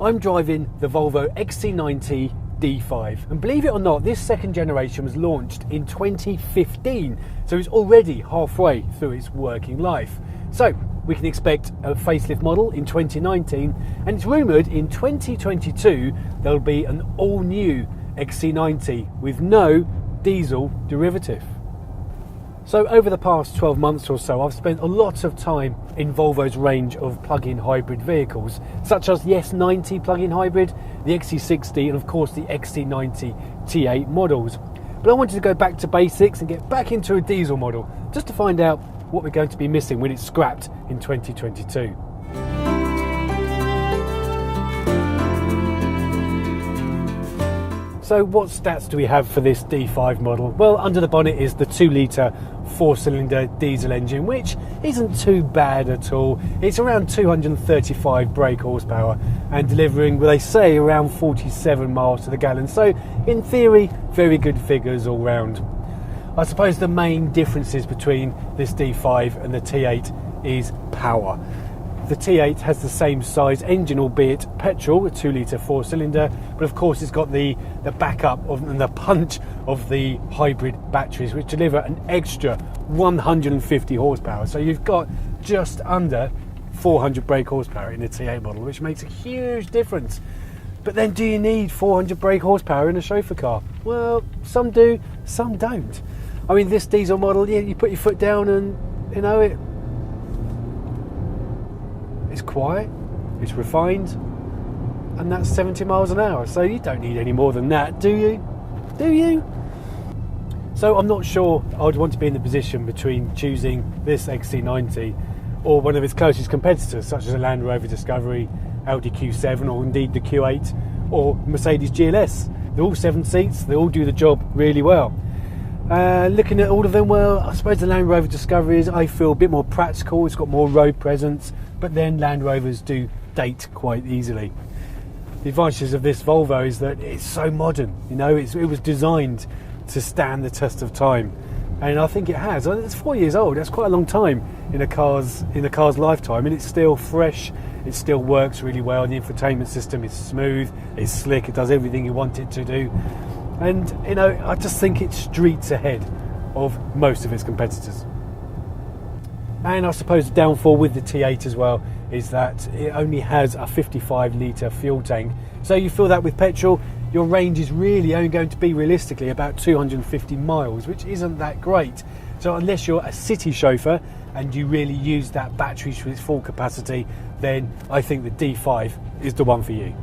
I'm driving the Volvo XC90 D5, and believe it or not, this second generation was launched in 2015, so it's already halfway through its working life. So we can expect a facelift model in 2019, and it's rumoured in 2022 there'll be an all-new XC90 with no diesel derivative. So over the past 12 months or so, I've spent a lot of time in Volvo's range of plug-in hybrid vehicles, such as the S90 plug-in hybrid, the XC60 and of course the XC90 T8 models. But I wanted to go back to basics and get back into a diesel model, just to find out what we're going to be missing when it's scrapped in 2022. So what stats do we have for this D5 model? Well, under the bonnet is the 2-litre 4-cylinder diesel engine, which isn't too bad at all. It's around 235 brake horsepower and delivering, well, they say, around 47 miles to the gallon. So in theory, very good figures all round. I suppose the main differences between this D5 and the T8 is power. The T8 has the same size engine, albeit petrol, a 2-litre 4-cylinder, but of course it's got the backup and the punch of the hybrid batteries, which deliver an extra 150 horsepower. So you've got just under 400 brake horsepower in the T8 model, which makes a huge difference. But then, do you need 400 brake horsepower in a chauffeur car? Well, some do, some don't. I mean, this diesel model, yeah, you put your foot down and, you know, it's quiet, it's refined, and that's 70 miles an hour. So you don't need any more than that, do you? Do you? So I'm not sure I would want to be in the position between choosing this XC90 or one of its closest competitors, such as a Land Rover Discovery, Audi Q7, or indeed the Q8 or Mercedes GLS. They're all 7 seats, they all do the job really well. Looking at all of them, well, I suppose the Land Rover Discovery is, I feel, a bit more practical. It's got more road presence, but then Land Rovers do date quite easily. The advantages of this Volvo is that it's so modern. You know, it was designed to stand the test of time, and I think it has. It's 4 years old. That's quite a long time in a car's lifetime, and it's still fresh. It still works really well. The infotainment system is smooth, it's slick, it does everything you want it to do. And, you know, I just think it's streets ahead of most of its competitors. And I suppose the downfall with the T8 as well is that it only has a 55-litre fuel tank. So you fill that with petrol, your range is really only going to be realistically about 250 miles, which isn't that great. So unless you're a city chauffeur and you really use that battery to its full capacity, then I think the D5 is the one for you.